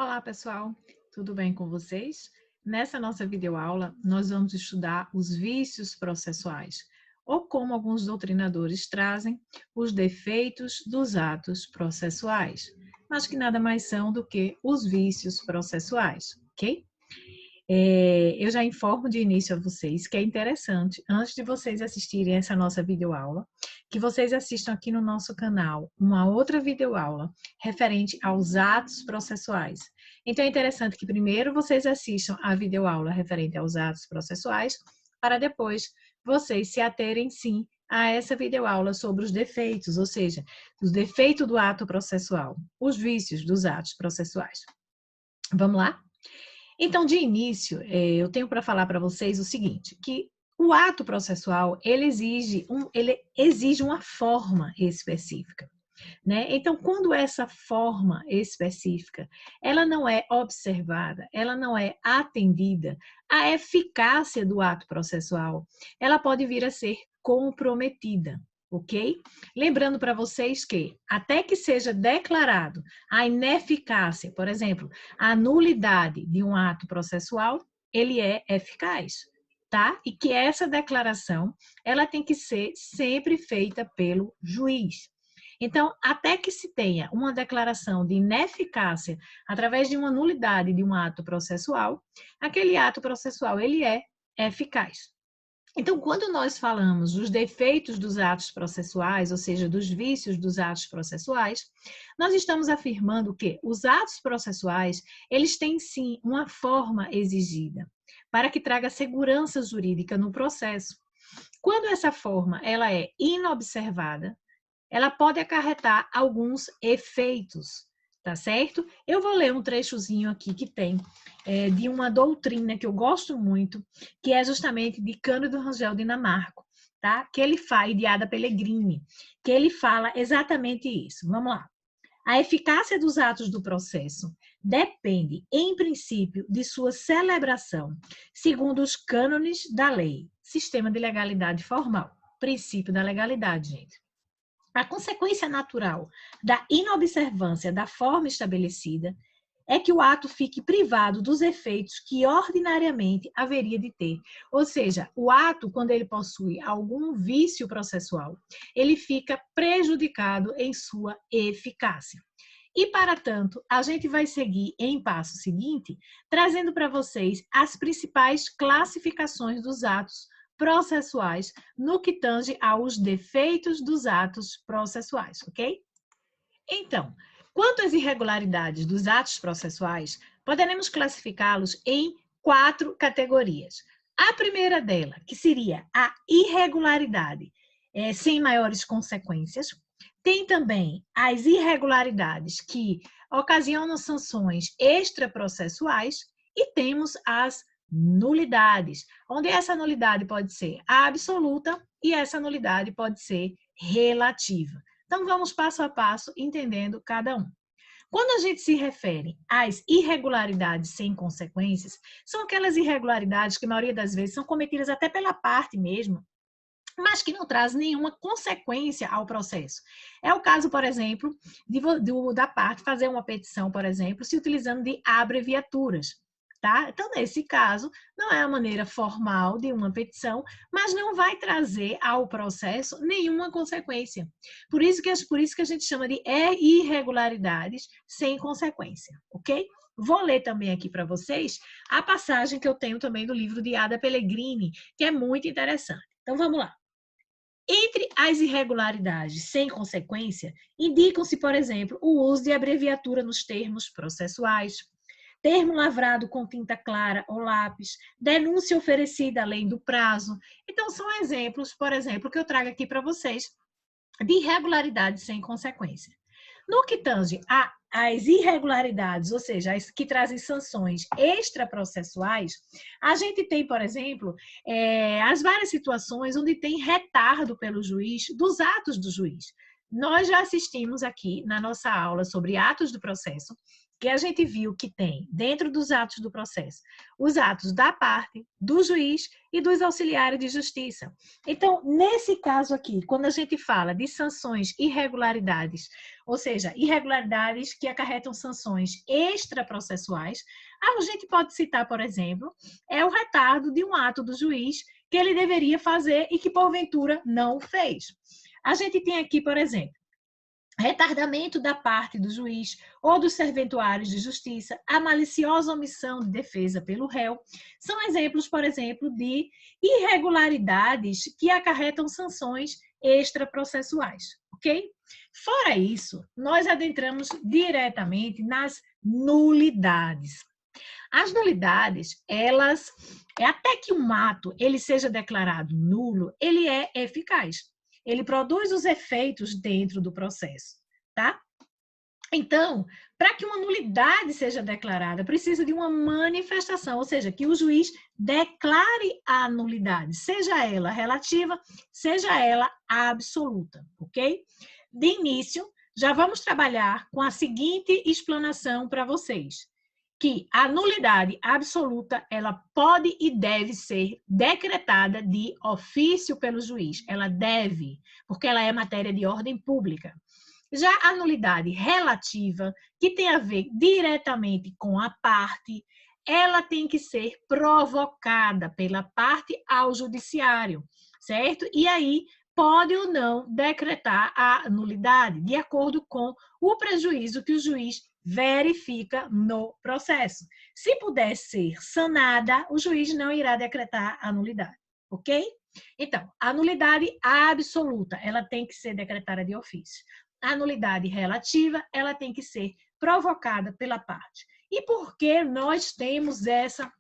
Olá, pessoal, tudo bem com vocês? Nessa nossa videoaula, nós vamos estudar os vícios processuais, ou como alguns doutrinadores trazem, os defeitos dos atos processuais, mas que nada mais são do que os vícios processuais, ok? Eu já informo de início a vocês que é interessante, antes de vocês assistirem essa nossa videoaula, que vocês assistam aqui no nosso canal uma outra videoaula referente aos atos processuais. Então é interessante que primeiro vocês assistam a videoaula referente aos atos processuais, para depois vocês se aterem sim a essa videoaula sobre os defeitos, ou seja, os defeitos do ato processual, os vícios dos atos processuais. Vamos lá? Então, de início, eu tenho para falar para vocês o seguinte, que o ato processual, ele exige uma forma específica, né? Então, quando essa forma específica, ela não é observada, ela não é atendida, a eficácia do ato processual, ela pode vir a ser comprometida. Ok? Lembrando para vocês que, até que seja declarado a ineficácia, por exemplo, a nulidade de um ato processual, ele é eficaz, tá? E que essa declaração, ela tem que ser sempre feita pelo juiz. Então, até que se tenha uma declaração de ineficácia através de uma nulidade de um ato processual, aquele ato processual, ele é eficaz. Então, quando nós falamos dos defeitos dos atos processuais, ou seja, dos vícios dos atos processuais, nós estamos afirmando que os atos processuais, eles têm sim uma forma exigida, para que traga segurança jurídica no processo. Quando essa forma ela é inobservada, ela pode acarretar alguns efeitos, tá certo? Eu vou ler um trechozinho aqui que tem de uma doutrina que eu gosto muito, que é justamente de Cândido Rangel Dinamarco, tá? Que ele faz, de Ada Pellegrini, que ele fala exatamente isso. Vamos lá. A eficácia dos atos do processo depende, em princípio, de sua celebração, segundo os cânones da lei, sistema de legalidade formal, princípio da legalidade, gente. A consequência natural da inobservância da forma estabelecida é que o ato fique privado dos efeitos que ordinariamente haveria de ter. Ou seja, o ato, quando ele possui algum vício processual, ele fica prejudicado em sua eficácia. E, para tanto, a gente vai seguir em passo seguinte, trazendo para vocês as principais classificações dos atos processuais no que tange aos defeitos dos atos processuais, ok? Então, quanto às irregularidades dos atos processuais, poderemos classificá-los em 4 categorias. A primeira dela, que seria a irregularidade sem maiores consequências, tem também as irregularidades que ocasionam sanções extraprocessuais e temos as nulidades, onde essa nulidade pode ser absoluta e essa nulidade pode ser relativa. Então, vamos passo a passo entendendo cada um. Quando a gente se refere às irregularidades sem consequências, são aquelas irregularidades que, a maioria das vezes, são cometidas até pela parte mesmo, mas que não traz nenhuma consequência ao processo. É o caso, por exemplo, da parte fazer uma petição, por exemplo, se utilizando de abreviaturas. Tá? Então, nesse caso, não é a maneira formal de uma petição, mas não vai trazer ao processo nenhuma consequência. Por isso que a gente chama de irregularidades sem consequência, ok? Vou ler também aqui para vocês a passagem que eu tenho também do livro de Ada Pellegrini, que é muito interessante. Então, vamos lá. Entre as irregularidades sem consequência, indicam-se, por exemplo, o uso de abreviatura nos termos processuais, termo lavrado com tinta clara ou lápis, denúncia oferecida além do prazo. Então, são exemplos, por exemplo, que eu trago aqui para vocês de irregularidades sem consequência. No que tange às irregularidades, ou seja, as que trazem sanções extraprocessuais, a gente tem, por exemplo, as várias situações onde tem retardo pelo juiz dos atos do juiz. Nós já assistimos aqui na nossa aula sobre atos do processo, que a gente viu que tem dentro dos atos do processo, os atos da parte, do juiz e dos auxiliares de justiça. Então, nesse caso aqui, quando a gente fala de sanções irregularidades, ou seja, irregularidades que acarretam sanções extraprocessuais, a gente pode citar, por exemplo, o retardo de um ato do juiz que ele deveria fazer e que, porventura, não o fez. A gente tem aqui, por exemplo, retardamento da parte do juiz ou dos serventuários de justiça, a maliciosa omissão de defesa pelo réu, são exemplos, por exemplo, de irregularidades que acarretam sanções extraprocessuais, ok? Fora isso, nós adentramos diretamente nas nulidades. As nulidades, elas, até que um ato ele seja declarado nulo, ele é eficaz. Ele produz os efeitos dentro do processo, tá? Então, para que uma nulidade seja declarada, precisa de uma manifestação, ou seja, que o juiz declare a nulidade, seja ela relativa, seja ela absoluta, ok? De início, já vamos trabalhar com a seguinte explanação para vocês, que a nulidade absoluta, ela pode e deve ser decretada de ofício pelo juiz. Ela deve, porque ela é matéria de ordem pública. Já a nulidade relativa, que tem a ver diretamente com a parte, ela tem que ser provocada pela parte ao judiciário, certo? E aí pode ou não decretar a nulidade, de acordo com o prejuízo que o juiz verifica no processo. Se puder ser sanada, o juiz não irá decretar a nulidade, ok? Então, a nulidade absoluta, ela tem que ser decretada de ofício. A nulidade relativa, ela tem que ser provocada pela parte. E por que nós temos essa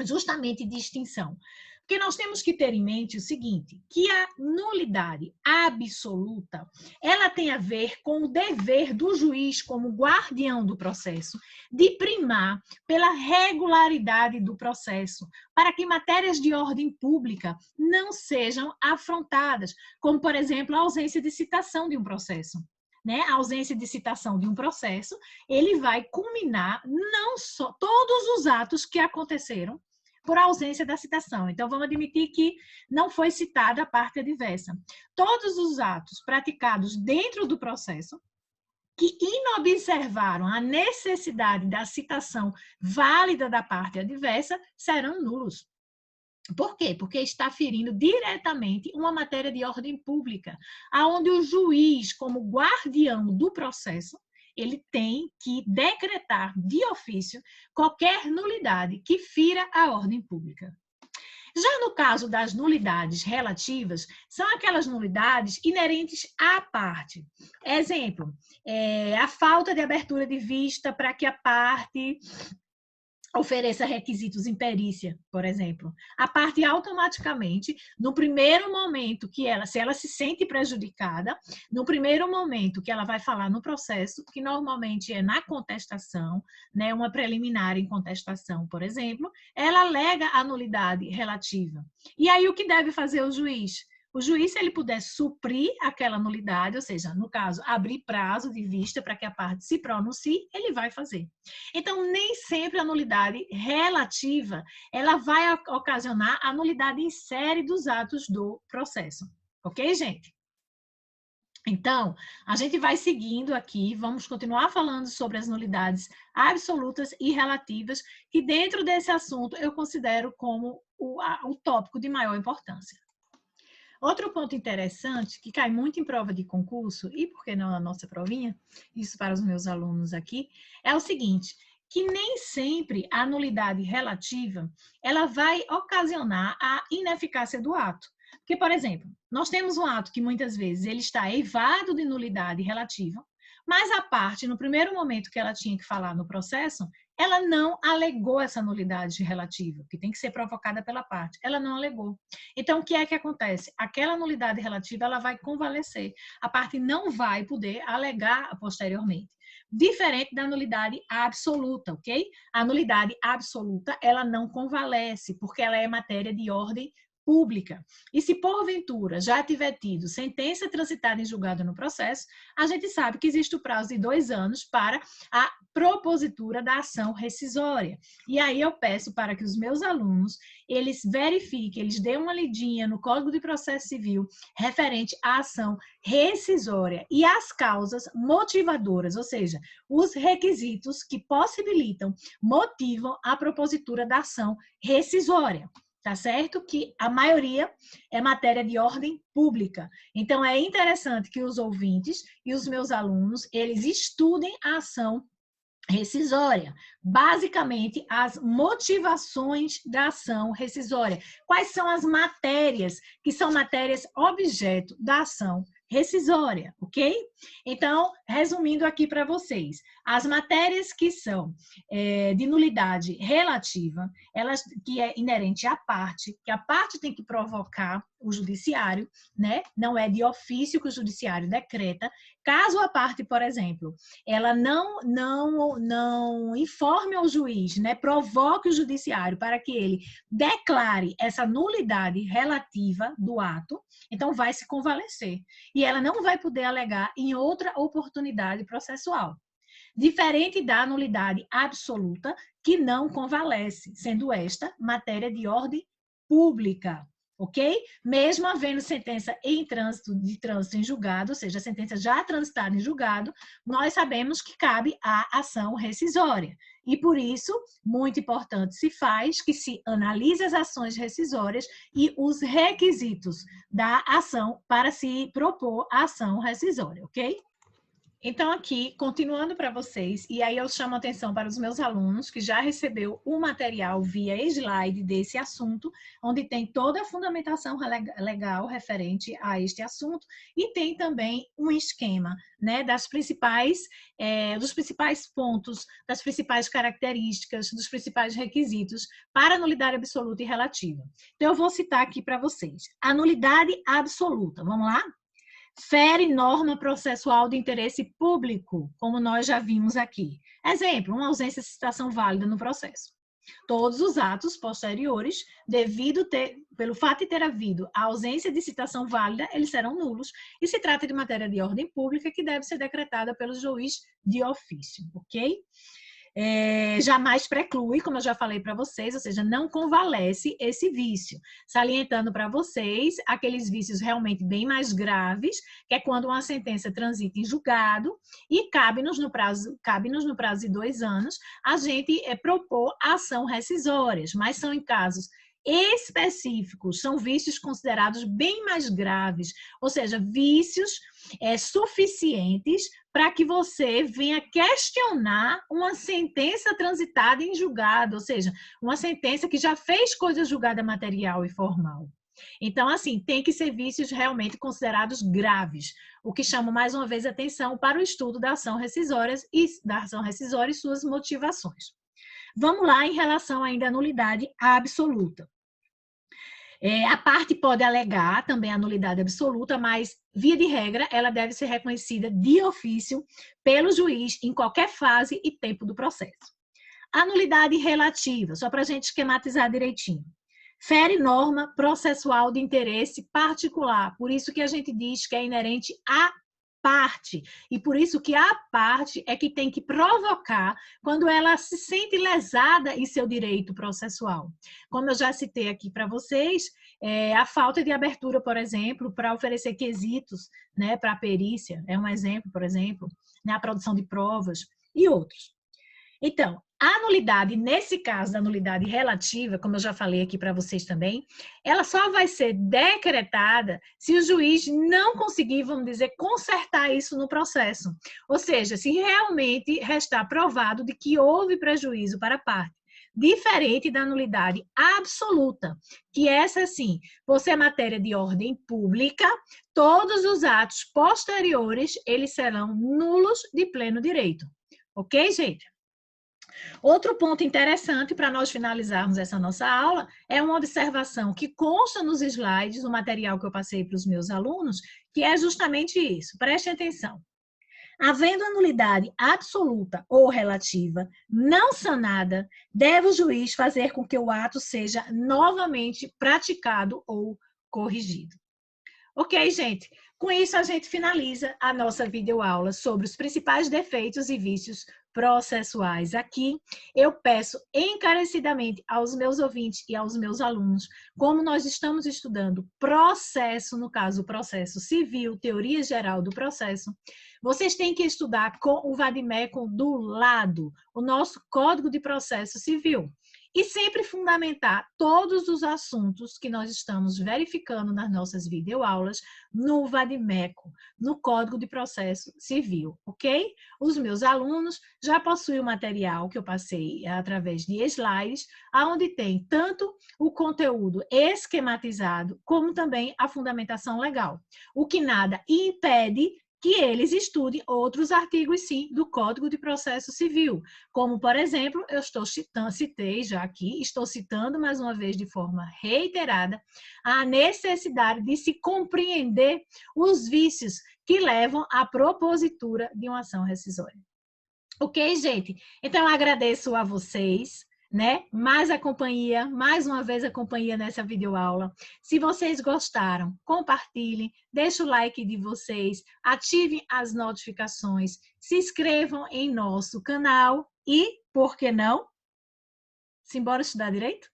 justamente distinção? Porque nós temos que ter em mente o seguinte, que a nulidade absoluta, ela tem a ver com o dever do juiz como guardião do processo, de primar pela regularidade do processo, para que matérias de ordem pública não sejam afrontadas, como, por exemplo, a ausência de citação de um processo. Né? A ausência de citação de um processo, ele vai culminar não só todos os atos que aconteceram por ausência da citação. Então, vamos admitir que não foi citada a parte adversa. Todos os atos praticados dentro do processo que inobservaram a necessidade da citação válida da parte adversa serão nulos. Por quê? Porque está ferindo diretamente uma matéria de ordem pública, onde o juiz, como guardião do processo, ele tem que decretar de ofício qualquer nulidade que fira a ordem pública. Já no caso das nulidades relativas, são aquelas nulidades inerentes à parte. Exemplo, a falta de abertura de vista para que a parte ofereça requisitos em perícia, por exemplo. A parte automaticamente, no primeiro momento que ela, se ela se sente prejudicada, no primeiro momento que ela vai falar no processo, que normalmente é na contestação, né, uma preliminar em contestação, por exemplo, ela alega a nulidade relativa. E aí o que deve fazer o juiz? O juiz, se ele puder suprir aquela nulidade, ou seja, no caso, abrir prazo de vista para que a parte se pronuncie, ele vai fazer. Então, nem sempre a nulidade relativa, ela vai ocasionar a nulidade em série dos atos do processo. Ok, gente? Então, a gente vai seguindo aqui, vamos continuar falando sobre as nulidades absolutas e relativas, que dentro desse assunto eu considero como o tópico de maior importância. Outro ponto interessante, que cai muito em prova de concurso, e por que não na nossa provinha, isso para os meus alunos aqui, é o seguinte, que nem sempre a nulidade relativa, ela vai ocasionar a ineficácia do ato. Porque, por exemplo, nós temos um ato que muitas vezes ele está eivado de nulidade relativa, mas a parte, no primeiro momento que ela tinha que falar no processo, ela não alegou essa nulidade relativa, que tem que ser provocada pela parte. Ela não alegou. Então, o que é que acontece? Aquela nulidade relativa, ela vai convalescer. A parte não vai poder alegar posteriormente. Diferente da nulidade absoluta, ok? A nulidade absoluta, ela não convalesce, porque ela é matéria de ordem pública. E se porventura já tiver tido sentença transitada em julgado no processo, a gente sabe que existe o prazo de 2 anos para a propositura da ação rescisória. E aí eu peço para que os meus alunos, eles verifiquem, eles dêem uma lidinha no Código de Processo Civil referente à ação rescisória e às causas motivadoras, ou seja, os requisitos que possibilitam, motivam a propositura da ação rescisória. Tá certo? Que a maioria é matéria de ordem pública. Então, é interessante que os ouvintes e os meus alunos, eles estudem a ação rescisória. Basicamente, as motivações da ação rescisória. Quais são as matérias que são matérias objeto da ação rescisória, ok? Então, resumindo aqui para vocês, as matérias que são de nulidade relativa, elas que é inerente à parte, que a parte tem que provocar o judiciário, né? Não é de ofício que o judiciário decreta. Caso a parte, por exemplo, ela não informe ao juiz, né? Provoque o judiciário para que ele declare essa nulidade relativa do ato, então vai se convalescer. E ela não vai poder alegar em outra oportunidade processual. Diferente da nulidade absoluta, que não convalesce, sendo esta matéria de ordem pública, ok? Mesmo havendo sentença em trânsito em julgado, ou seja, a sentença já transitada em julgado, nós sabemos que cabe a ação rescisória. E por isso, muito importante se faz que se analise as ações rescisórias e os requisitos da ação para se propor a ação rescisória, ok? Então, aqui, continuando para vocês, e aí eu chamo a atenção para os meus alunos que já recebeu o material via slide desse assunto, onde tem toda a fundamentação legal referente a este assunto, e tem também um esquema, né, dos principais pontos, das principais características, dos principais requisitos para a nulidade absoluta e relativa. Então, eu vou citar aqui para vocês. A nulidade absoluta, vamos lá? Fere norma processual de interesse público, como nós já vimos aqui. Exemplo, uma ausência de citação válida no processo. Todos os atos posteriores, pelo fato de ter havido a ausência de citação válida, eles serão nulos, e se trata de matéria de ordem pública que deve ser decretada pelo juiz de ofício, ok? Jamais preclui, como eu já falei para vocês, ou seja, não convalesce esse vício. Salientando para vocês aqueles vícios realmente bem mais graves, que é quando uma sentença transita em julgado e cabe-nos no prazo de 2 anos, a gente propor ação rescisórias, mas são em casos específicos, são vícios considerados bem mais graves, ou seja, vícios suficientes para que você venha questionar uma sentença transitada em julgado, ou seja, uma sentença que já fez coisa julgada material e formal. Então, assim, tem que ser vícios realmente considerados graves, o que chama mais uma vez a atenção para o estudo da ação rescisória e suas motivações. Vamos lá em relação ainda à nulidade absoluta. A parte pode alegar também a nulidade absoluta, mas, via de regra, ela deve ser reconhecida de ofício pelo juiz em qualquer fase e tempo do processo. A nulidade relativa, só para a gente esquematizar direitinho. Fere norma processual de interesse particular, por isso que a gente diz que é inerente à parte, e por isso que a parte é que tem que provocar quando ela se sente lesada em seu direito processual. Como eu já citei aqui para vocês, a falta de abertura, por exemplo, para oferecer quesitos, né, para a perícia, é um exemplo, por exemplo, né, a produção de provas e outros. Então, a nulidade, nesse caso da nulidade relativa, como eu já falei aqui para vocês também, ela só vai ser decretada se o juiz não conseguir, vamos dizer, consertar isso no processo. Ou seja, se realmente restar provado de que houve prejuízo para a parte. Diferente da nulidade absoluta, que essa sim, por ser matéria de ordem pública, todos os atos posteriores, eles serão nulos de pleno direito. Ok, gente? Outro ponto interessante para nós finalizarmos essa nossa aula é uma observação que consta nos slides, no material que eu passei para os meus alunos, que é justamente isso. Prestem atenção. Havendo a nulidade absoluta ou relativa não sanada, deve o juiz fazer com que o ato seja novamente praticado ou corrigido. Ok, gente? Com isso, a gente finaliza a nossa videoaula sobre os principais defeitos e vícios processuais. Aqui, eu peço encarecidamente aos meus ouvintes e aos meus alunos, como nós estamos estudando processo, no caso, processo civil, teoria geral do processo, vocês têm que estudar com o Vademecum do lado, o nosso Código de Processo Civil. E sempre fundamentar todos os assuntos que nós estamos verificando nas nossas videoaulas no Vademecum, no Código de Processo Civil, ok? Os meus alunos já possuem o material que eu passei através de slides, onde tem tanto o conteúdo esquematizado, como também a fundamentação legal. O que nada impede que eles estudem outros artigos, sim, do Código de Processo Civil, como, por exemplo, eu citei já aqui, estou citando mais uma vez de forma reiterada, a necessidade de se compreender os vícios que levam à propositura de uma ação rescisória. Ok, gente? Então, eu agradeço a vocês, né? Mais uma vez a companhia nessa videoaula. Se vocês gostaram, compartilhem, deixem o like de vocês, ativem as notificações, se inscrevam em nosso canal e, por que não, simbora estudar direito?